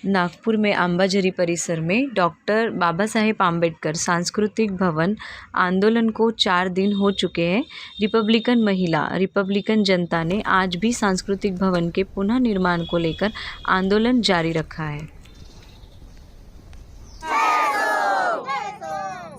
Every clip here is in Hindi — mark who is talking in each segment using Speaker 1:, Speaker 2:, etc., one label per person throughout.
Speaker 1: नागपुर में अंबाझरी परिसर में डॉक्टर बाबा साहेब आम्बेडकर सांस्कृतिक भवन आंदोलन को 4 दिन हो चुके हैं। रिपब्लिकन महिला, रिपब्लिकन जनता ने आज भी सांस्कृतिक भवन के पुनः निर्माण को लेकर आंदोलन जारी रखा है।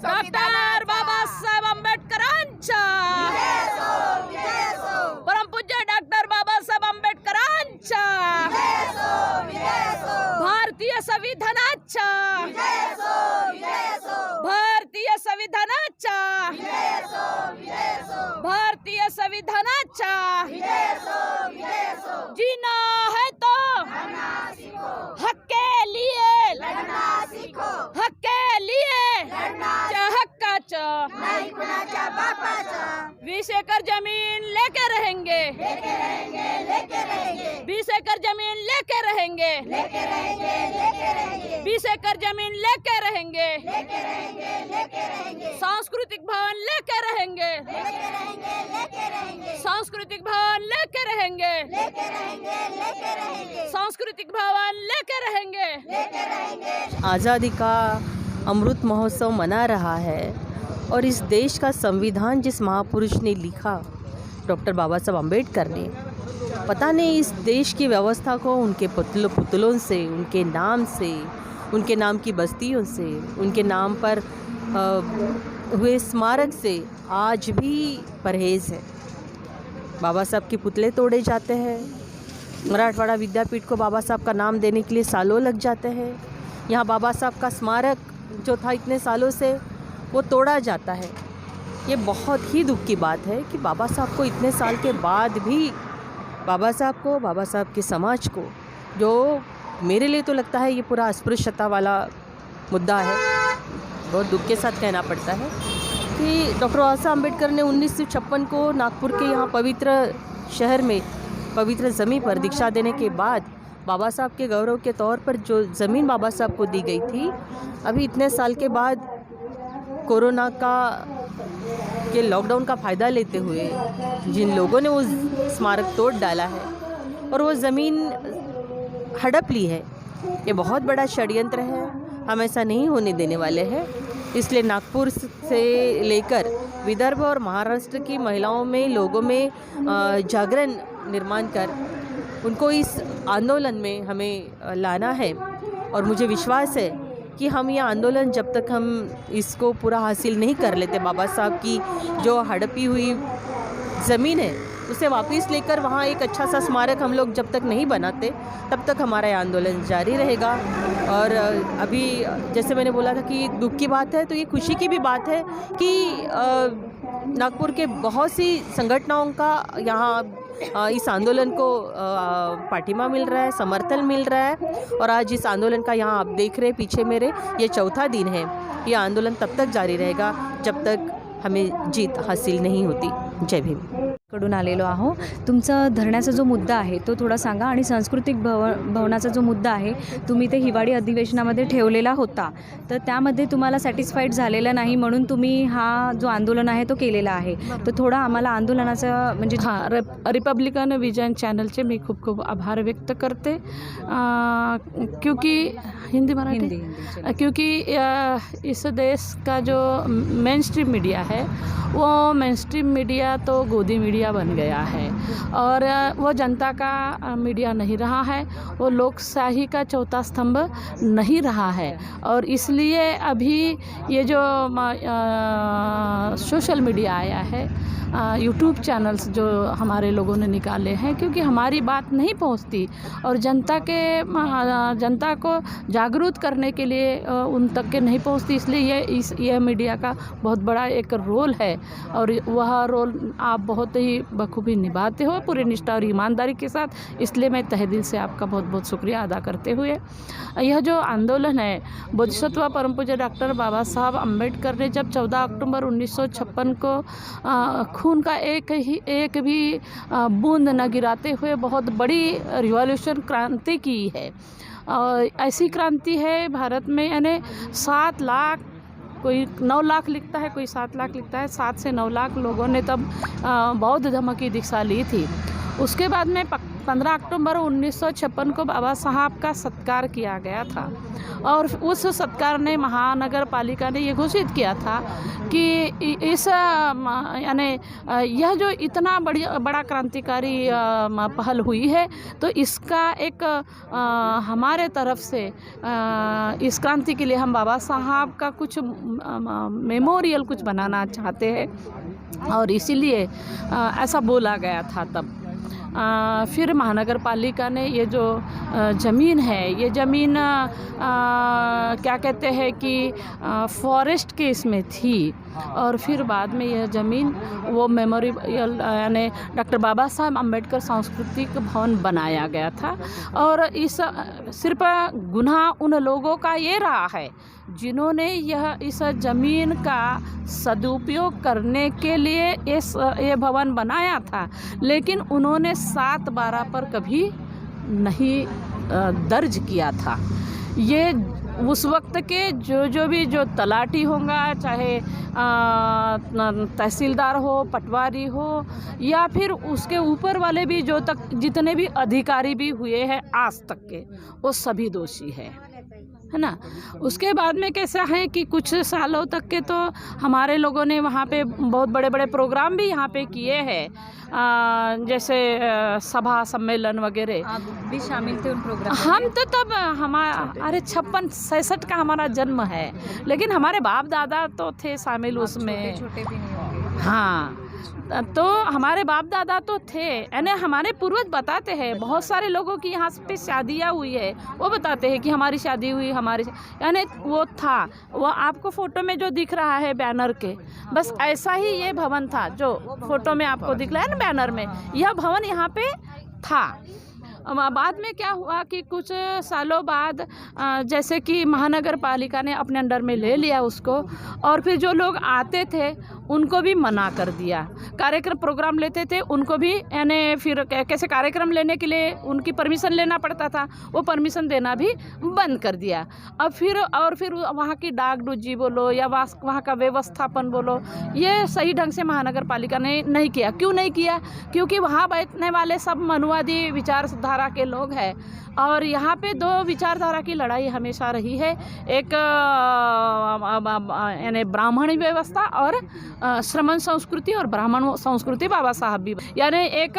Speaker 2: डॉक्टर बाबासाहेब आंबेडकरांच्या परमपूज्य डॉक्टर बाबासाहेब आंबेडकरांच्या भारतीय संविधानाच्या भारतीय संविधानाच्या भारतीय संविधानाच्या जीना है तो हक के लिए लढना सीखो, हक के लिए लढना हक्काचं नाही कुणाच्या बापाचं 20 एकर जमीन लेके रहेंगे 20 एकर जमीन लेके रहेंगे 20 एकर जमीन लेके रहेंगे सांस्कृतिक भवन लेके रहेंगे सांस्कृतिक भवन लेके रहेंगे सांस्कृतिक भवन लेके रहेंगे।
Speaker 3: आज़ादी का अमृत महोत्सव मना रहा है और इस देश का संविधान जिस महापुरुष ने लिखा, डॉक्टर बाबा साहब अम्बेडकर ने, पता नहीं इस देश की व्यवस्था को उनके पुतलों से, उनके नाम से, उनके नाम की बस्तियों से, उनके नाम पर हुए स्मारक से आज भी परहेज़ है। बाबा साहब के पुतले तोड़े जाते हैं। मराठवाड़ा विद्यापीठ को बाबा साहब का नाम देने के लिए सालों लग जाते हैं। यहाँ बाबा साहब का स्मारक जो था इतने सालों से, वो तोड़ा जाता है। ये बहुत ही दुख की बात है कि बाबा साहब को इतने साल के बाद भी बाबा साहब के समाज को, जो मेरे लिए तो लगता है ये पूरा अस्पृश्यता वाला मुद्दा है, बहुत दुख के साथ कहना पड़ता है कि डॉक्टर बाबा साहब अम्बेडकर ने 1956 को नागपुर के यहाँ पवित्र शहर में, पवित्र ज़मीन पर दीक्षा देने के बाद बाबा साहब के गौरव के तौर पर जो ज़मीन बाबा साहब को दी गई थी, अभी इतने साल के बाद कोरोना के लॉकडाउन का फ़ायदा लेते हुए जिन लोगों ने वो स्मारक तोड़ डाला है और वो ज़मीन हड़प ली है, ये बहुत बड़ा षड्यंत्र है। हम ऐसा नहीं होने देने वाले हैं। इसलिए नागपुर से लेकर विदर्भ और महाराष्ट्र की महिलाओं में, लोगों में जागरण निर्माण कर उनको इस आंदोलन में हमें लाना है। और मुझे विश्वास है कि हम ये आंदोलन जब तक हम इसको पूरा हासिल नहीं कर लेते, बाबा साहब की जो हड़पी हुई ज़मीन है उसे वापस लेकर वहाँ एक अच्छा सा स्मारक हम लोग जब तक नहीं बनाते, तब तक हमारा ये आंदोलन जारी रहेगा। और अभी जैसे मैंने बोला था कि दुख की बात है, तो ये खुशी की भी बात है कि नागपुर के बहुत सी संगठनों का यहाँ इस आंदोलन को पाठिंबा मिल रहा है, समर्थन मिल रहा है। और आज इस आंदोलन का यहाँ आप देख रहे हैं पीछे मेरे, ये चौथा दिन है। ये आंदोलन तब तक जारी रहेगा जब तक हमें जीत हासिल नहीं होती। जय भीम।
Speaker 1: कडून आलेलो आहो। तुमचा धरण्याचा जो मुद्दा आहे तो थोडा सांगा, आणि सांस्कृतिक भवनाचा जो मुद्दा आहे तुम्ही ते हिवाळी अधिवेशनामध्ये ठेवलेला होता, तर त्यामध्ये तुम्हाला सॅटिस्फाईड झालेला नाही म्हणून तुम्ही हा जो आंदोलन आहे तो केलेला आहे, तर थोडा आम्हाला आंदोलनाचा म्हणजे
Speaker 2: रिपब्लिकन विजन चॅनलचे मी खूप खूप आभार व्यक्त करते, क्योंकि हिंदी क्योंकि इस देश का जो मेन स्ट्रीम मीडिया है वो मेन स्ट्रीम मीडिया तो गोदी मीडिया बन गया है और वो जनता का मीडिया नहीं रहा है, वो लोकशाही का चौथा स्तंभ नहीं रहा है। और इसलिए अभी ये जो सोशल मीडिया आया है, यूट्यूब चैनल्स जो हमारे लोगों ने निकाले हैं, क्योंकि हमारी बात नहीं पहुंचती और जनता को जागरूक करने के लिए उन तक के नहीं पहुंचती, इसलिए ये मीडिया का बहुत बड़ा एक रोल है और वह रोल आप बहुत ही बखूबी निभाते हो पूरी निष्ठा और ईमानदारी के साथ। इसलिए मैं तहे दिल से आपका बहुत बहुत शुक्रिया अदा करते हुए, यह जो आंदोलन है बोधिसत्व परम पूज्य डॉक्टर बाबा साहब अम्बेडकर ने जब 14 अक्टूबर 1956 को खून का एक भी बूंद न गिराते हुए बहुत बड़ी रिवॉल्यूशन क्रांति की है। ऐसी क्रांति है भारत में, यानी 7 लाख, कोई 9 लाख लिखता है, कोई 7 लाख लिखता है, 7 से 9 लाख लोगों ने तब बौद्ध धर्म की दीक्षा ली थी। उसके बाद में 15 अक्टूबर 1956 को बाबा साहब का सत्कार किया गया था और उस सत्कार ने महानगर पालिका ने ये घोषित किया था कि इस यानी यह जो इतना बड़ा क्रांतिकारी पहल हुई है तो इसका एक हमारे तरफ से इस क्रांति के लिए हम बाबा साहब का कुछ मेमोरियल कुछ बनाना चाहते हैं और इसीलिए ऐसा बोला गया था तब। फिर महानगर पालिका ने ये जो ज़मीन है ये ज़मीन क्या कहते हैं कि फॉरेस्ट के इसमें थी और फिर बाद में यह ज़मीन वो मेमोरियल यानी डॉक्टर बाबा साहब अम्बेडकर सांस्कृतिक भवन बनाया गया था। और इस सिर्फ गुनाह उन लोगों का ये रहा है जिन्होंने इस ज़मीन का सदुपयोग करने के लिए ये भवन बनाया था, लेकिन उन्होंने 7/12 पर कभी नहीं दर्ज किया था। ये उस वक्त के जो तलाटी होगा, चाहे तहसीलदार हो, पटवारी हो या फिर उसके ऊपर वाले भी जितने भी अधिकारी भी हुए हैं आज तक के, वो सभी दोषी है ना। उसके बाद में कैसा है कि कुछ सालों तक के तो हमारे लोगों ने वहाँ पे बहुत बड़े बड़े प्रोग्राम भी यहाँ पे किए हैं, जैसे सभा सम्मेलन वगैरह।
Speaker 1: आप भी शामिल थे उन प्रोग्राम में?
Speaker 2: हम तो तब अरे 56-66 का हमारा जन्म है, लेकिन हमारे बाप दादा तो थे शामिल उसमें।
Speaker 1: छोटे भी नहीं होंगे।
Speaker 2: हाँ, तो हमारे बाप दादा तो थे, यानी हमारे पूर्वज बताते हैं बहुत सारे लोगों की यहाँ पे शादियाँ हुई है, वो बताते हैं कि हमारी शादी हुई, यानी वो था, वो आपको फ़ोटो में जो दिख रहा है बैनर के, बस ऐसा ही ये भवन था जो फ़ोटो में आपको दिख रहा है ना बैनर में, यह भवन यहाँ पे था। बाद में क्या हुआ कि कुछ सालों बाद जैसे कि महानगर पालिका ने अपने अंडर में ले लिया उसको, और फिर जो लोग आते थे उनको भी मना कर दिया। कार्यक्रम प्रोग्राम लेते थे उनको भी, यानी फिर कैसे कार्यक्रम लेने के लिए उनकी परमिशन लेना पड़ता था, वो परमिशन देना भी बंद कर दिया। अब फिर वहाँ की डाक डुजी बोलो या वहाँ का व्यवस्थापन बोलो, ये सही ढंग से महानगर पालिका ने नहीं किया। क्यों नहीं किया? क्योंकि वहाँ बैठने वाले सब मनुवादी विचारधारा के लोग हैं और यहाँ पे दो विचारधारा की लड़ाई हमेशा रही है, एक यानी ब्राह्मणी व्यवस्था और श्रमण संस्कृति और ब्राह्मण संस्कृति। बाबा साहब भी यानी एक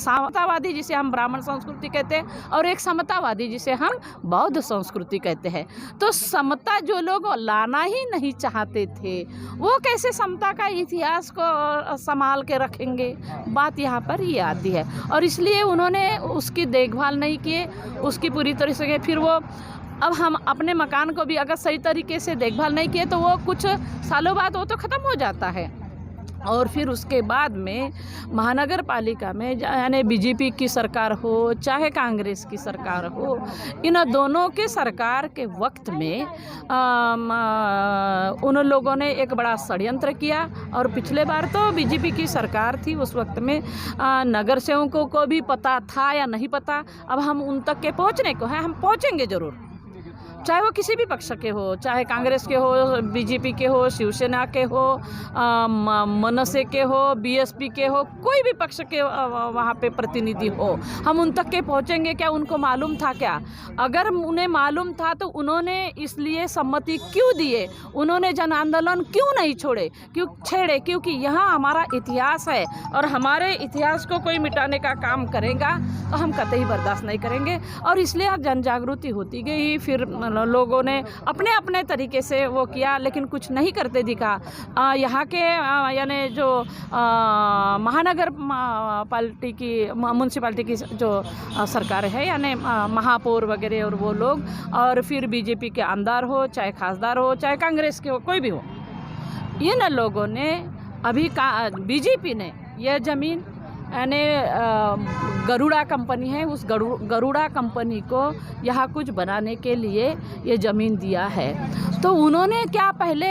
Speaker 2: समतावादी जिसे हम ब्राह्मण संस्कृति कहते हैं और एक समतावादी जिसे हम बौद्ध संस्कृति कहते हैं। तो समता जो लोग लाना ही नहीं चाहते थे वो कैसे समता का इतिहास को संभाल के रखेंगे, बात यहाँ पर ये आती है। और इसलिए उन्होंने उसकी देखभाल नहीं किए, उसकी पूरी तरह से। फिर वो अब हम अपने मकान को भी अगर सही तरीके से देखभाल नहीं किए तो वो कुछ सालों बाद वो तो ख़त्म हो जाता है। और फिर उसके बाद में महानगर पालिका में यानी बीजेपी की सरकार हो चाहे कांग्रेस की सरकार हो, इन दोनों के सरकार के वक्त में उन लोगों ने एक बड़ा षड्यंत्र किया। और पिछले बार तो बीजेपी की सरकार थी, उस वक्त में नगर सेवकों को भी पता था या नहीं पता, अब हम उन तक के पहुंचने को है, हम पहुंचेंगे ज़रूर, चाहे वो किसी भी पक्ष के हो, चाहे कांग्रेस के हो, बीजेपी के हो, शिवसेना के हो, मनसे के हो, बीएसपी के हो, कोई भी पक्ष के वहाँ पे प्रतिनिधि हो, हम उन तक के पहुँचेंगे। क्या उनको मालूम था? क्या अगर उन्हें मालूम था तो उन्होंने इसलिए सम्मति क्यों दिए, उन्होंने जन आंदोलन क्यों नहीं छेड़े? क्योंकि यहाँ हमारा इतिहास है और हमारे इतिहास को कोई मिटाने का काम करेगा तो हम कतई बर्दाश्त नहीं करेंगे। और इसलिए जन जागृति होती गई, फिर लोगों ने अपने अपने तरीके से वो किया, लेकिन कुछ नहीं करते दिखा। यहाँ के यानी जो महानगर पालिटी की म्यूनसिपालिटी की जो सरकार है, यानी महापौर वगैरह और वो लोग, और फिर बीजेपी के आमदार हो, चाहे खासदार हो, चाहे कांग्रेस के हो, कोई भी हो, इन लोगों ने अभी बीजेपी ने यह ज़मीन यानी गरुड़ा कंपनी है, उस गरुड़ा कंपनी को यहाँ कुछ बनाने के लिए ये ज़मीन दिया है। तो उन्होंने क्या पहले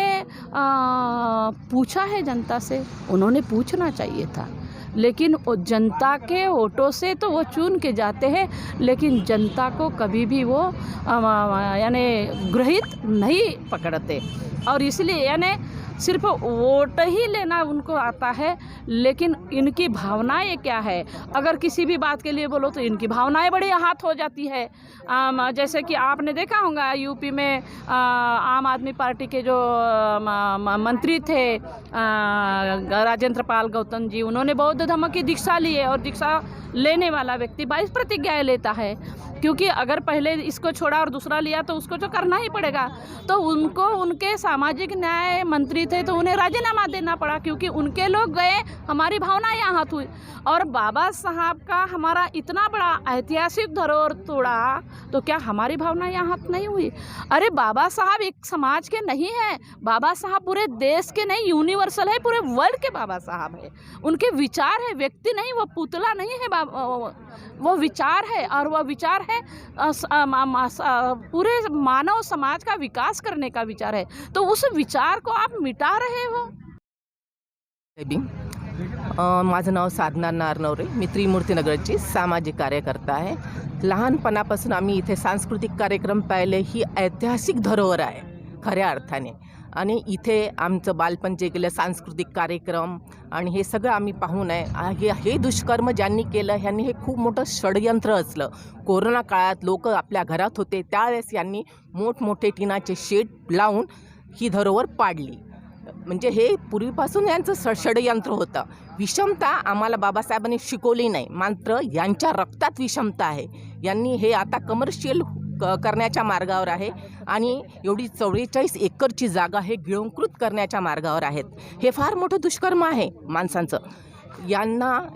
Speaker 2: पूछा है जनता से? उन्होंने पूछना चाहिए था, लेकिन जनता के वोटों से तो वो चुन के जाते हैं, लेकिन जनता को कभी भी वो यानी ग्रहित नहीं पकड़ते। और इसलिए यानी सिर्फ वोट ही लेना उनको आता है, लेकिन इनकी भावनाएं क्या है, अगर किसी भी बात के लिए बोलो तो इनकी भावनाएं बड़ी आहत हो जाती है। जैसे कि आपने देखा होगा यूपी में आम आदमी पार्टी के जो मंत्री थे राजेंद्र पाल गौतम जी, उन्होंने बौद्ध धर्म की दीक्षा ली है और दीक्षा लेने वाला व्यक्ति 22 प्रतिज्ञाएं लेता है, क्योंकि अगर पहले इसको छोड़ा और दूसरा लिया तो उसको तो करना ही पड़ेगा। तो उनको उनके सामाजिक न्याय मंत्री थे तो उन्हें राजीनामा देना पड़ा, क्योंकि उनके लोग गए, हमारी भावनाएं आहत हुई। और बाबा साहब का हमारा इतना बड़ा ऐतिहासिक धरोहर तोड़ा तो क्या हमारी भावनाएं आहत नहीं हुई? अरे बाबा साहब एक समाज के नहीं है, बाबा साहब पूरे देश के नहीं, यूनिवर्सल है, पूरे वर्ल्ड के बाबा साहब है। उनके विचार है, व्यक्ति नहीं, वो पुतला नहीं है, वो विचार है। और वह विचार है पूरे मानव समाज का विकास करने का विचार है। तो उस विचार को आप मिटा रहे हो।
Speaker 3: माझं नाव साधना नारनवरे, मी त्रिमूर्तीनगरची सामाजिक कार्यकर्ता आहे। लहानपणापासून आम्ही इथे सांस्कृतिक कार्यक्रम पाहिले, ही ऐतिहासिक धरोहर आहे खऱ्या अर्थाने। आणि इथे आमचं बालपण जे गेलं सांस्कृतिक कार्यक्रम आणि हे सगळं आम्ही पाहून आहे। हे दुष्कर्म ज्यांनी केलं ह्यांनी हे खूप मोठं षडयंत्र असलं। कोरोना काळात लोक आपल्या घरात होते, त्यावेळेस यांनी मोठमोठे टिनाचे शेड लावून ही धरोहर पाडली। म्हणजे हे पूर्वीपासून यांचं षडयंत्र होतं। विषमता आम्हाला बाबासाहेबांनी शिकवली नाही, मात्र यांच्या रक्तात विषमता आहे। यांनी हे आता कमर्शियल करण्याच्या मार्गावर आहे आणि एवढी 44 एकरची जागा हे गिळंकृत करण्याच्या मार्गावर आहेत। हे फार मोठं दुष्कर्म आहे माणसांचं।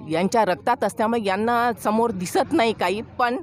Speaker 3: यांच्या रक्तात असल्यामुळे यांना समोर दिसत नाही काही, पण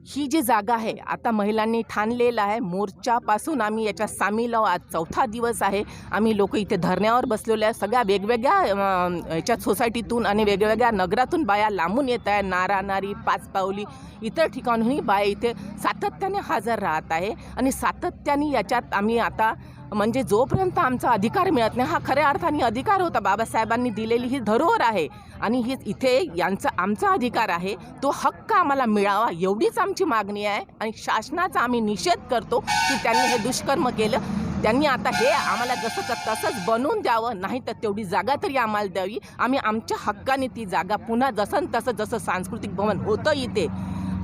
Speaker 3: ही जी जागा आहे आता महिलांनी ठाणलेलं आहे। मोर्चापासून आम्ही याच्या सामील आहोत। आज 4था दिवस आहे। आम्ही लोक इथे धरण्यावर बसलेलो आहे। सगळ्या वेगवेगळ्या याच्या सोसायटीतून आणि वेगवेगळ्या नगरातून बाया लांबून येत आहे। नारानारी, पाचपावली इतर ठिकाणहूनही बाया इथे सातत्याने हजर राहत आहे आणि सातत्याने याच्यात आम्ही आता म्हणजे जोपर्यंत आमचा अधिकार मिळत नाही, हा खऱ्या अर्थाने अधिकार होता, बाबासाहेबांनी दिलेली ही धरोहर आहे आणि ही इथे यांचा आमचा अधिकार आहे, तो हक्क आम्हाला मिळावा एवढीच आमची मागणी आहे। आणि शासनाचा आम्ही निषेध करतो की त्यांनी हे दुष्कर्म केलं। त्यांनी आता हे आम्हाला जसं तसंच बनवून द्यावं, नाही तर तेवढी जागा तरी आम्हाला द्यावी। आम्ही आमच्या हक्काने ती जागा पुन्हा जसं सांस्कृतिक भवन होतं इथे,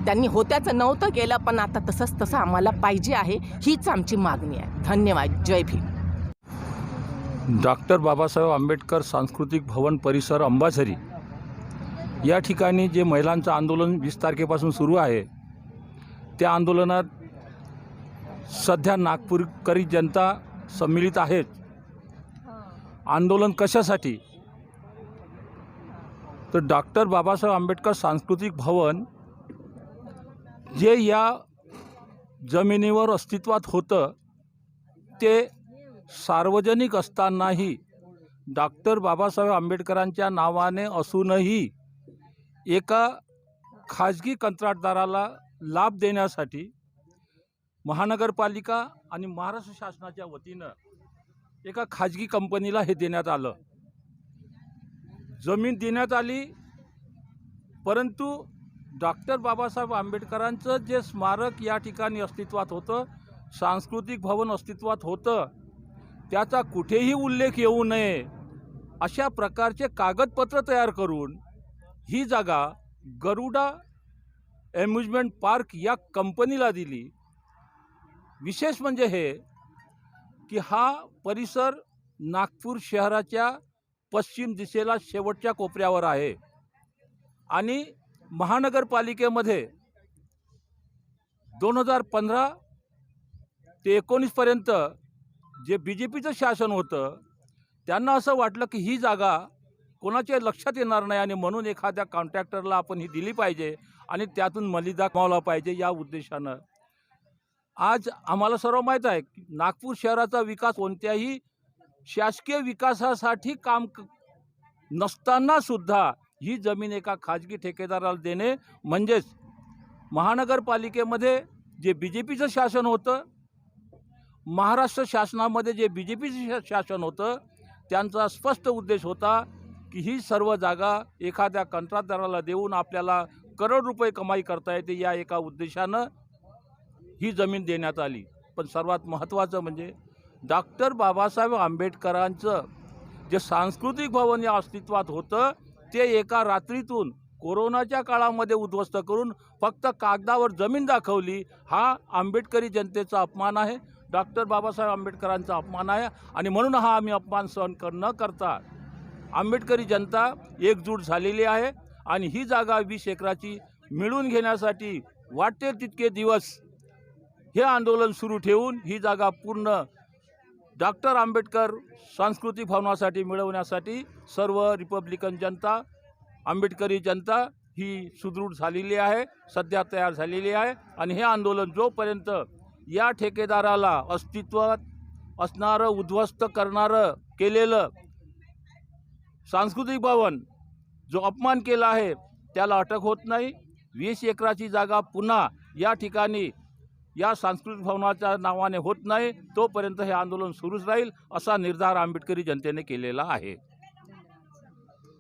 Speaker 3: त्यांनी होत्याचं नव्हतं केलं, पण आता तसं आम्हाला पाहिजे आहे, हीच आमची मागणी आहे। धन्यवाद। जय भीम।
Speaker 4: डॉक्टर बाबासाहेब आंबेडकर सांस्कृतिक भवन परिसर अंबाझरी या ठिकाणी जे महिलांचं आंदोलन 20 तारखेपासून सुरू आहे, त्या आंदोलनात सध्या नागपूरकरी जनता सम्मिलित आहेत। आंदोलन कशासाठी? तर डॉक्टर बाबासाहेब आंबेडकर सांस्कृतिक भवन जे या जमिनीवर अस्तित्वात होतं, ते सार्वजनिक असतानाही डॉक्टर बाबासाहेब आंबेडकरांच्या नावाने असूनही एका खाजगी कंत्राटदाराला लाभ देण्यासाठी महानगरपालिका आणि महाराष्ट्र शासनाच्या वतीनं एका खाजगी कंपनीला हे देण्यात आलं। जमीन देण्यात आली, परंतु डॉक्टर बाबासाहेब आंबेडकरांचं जे स्मारक या ठिकाणी अस्तित्वात होतं, सांस्कृतिक भवन अस्तित्वात होतं, त्याचा कुठेही उल्लेख येऊ नये अशा प्रकारचे कागदपत्र तयार करून ही जागा गरुडा अम्युजमेंट पार्क या कंपनीला दिली। विशेष म्हणजे हे की हा परिसर नागपूर शहराच्या पश्चिम दिशेला शेवटच्या कोपऱ्यावर आहे आणि महानगरपालिकेमध्ये 2015 ते 19 पर्यंत जे BJPचं शासन होतं, त्यांना असं वाटलं की ही जागा कोणाच्या लक्षात येणार नाही आणि म्हणून एखाद्या कॉन्ट्रॅक्टरला आपण ही दिली पाहिजे आणि त्यातून मलिदा कमावला पाहिजे या उद्देशानं आज आम्हाला सर्व माहीत आहे की नागपूर शहराचा विकास कोणत्याही शासकीय विकासासाठी काम नसताना सुद्धा ही जमीन एका खाजगी ठेकेदाराला देणे म्हणजेच महानगरपालिकेमध्ये जे BJPचं शासन होतं, महाराष्ट्र शासनामध्ये जे BJPचं शासन होतं, त्यांचा स्पष्ट उद्देश होता की ही सर्व जागा एखाद्या कंत्राटदाराला देऊन आपल्याला करोड रुपये कमाई करता येते, या एका उद्देशानं ही जमीन देण्यात आली। पण सर्वात महत्त्वाचं म्हणजे डॉक्टर बाबासाहेब आंबेडकरांचं जे सांस्कृतिक भवन या अस्तित्वात होतं ते एका रात्रीतून कोरोनाच्या काळामध्ये उद्ध्वस्त करून फक्त कागदावर जमीन दाखवली, हा आंबेडकरी जनतेचा अपमान आहे, डॉक्टर बाबासाहेब आंबेडकरांचा अपमान आहे. आणि म्हणून हा आम्ही अपमान सहन न करता आंबेडकरी जनता एकजूट झालेली आहे आणि ही जागा 20 एकराची मिळवून घेण्यासाठी वाटेल तितके दिवस हे आंदोलन सुरू ठेवून ही जागा पूर्ण डॉक्टर आंबेडकर सांस्कृतिक भवनासाठी मिळवण्यासाठी सर्व रिपब्लिकन जनता, आंबेडकरी जनता ही सुदृढ झालेली आहे, सध्या तयार झालेली आहे. आणि हे आंदोलन जोपर्यंत या ठेकेदाराला अस्तित्वात असणारं उद्ध्वस्त करणारं केलेलं सांस्कृतिक भवन जो अपमान केला आहे त्याला अटक होत नाही, 20 एकराची जागा पुन्हा या ठिकाणी या सांस्कृतिक भवनाच्या नावाने होत नाही, तोपर्यंत हे आंदोलन सुरूच राहील असा निर्धार आंबेडकरी जनतेने केलेला आहे.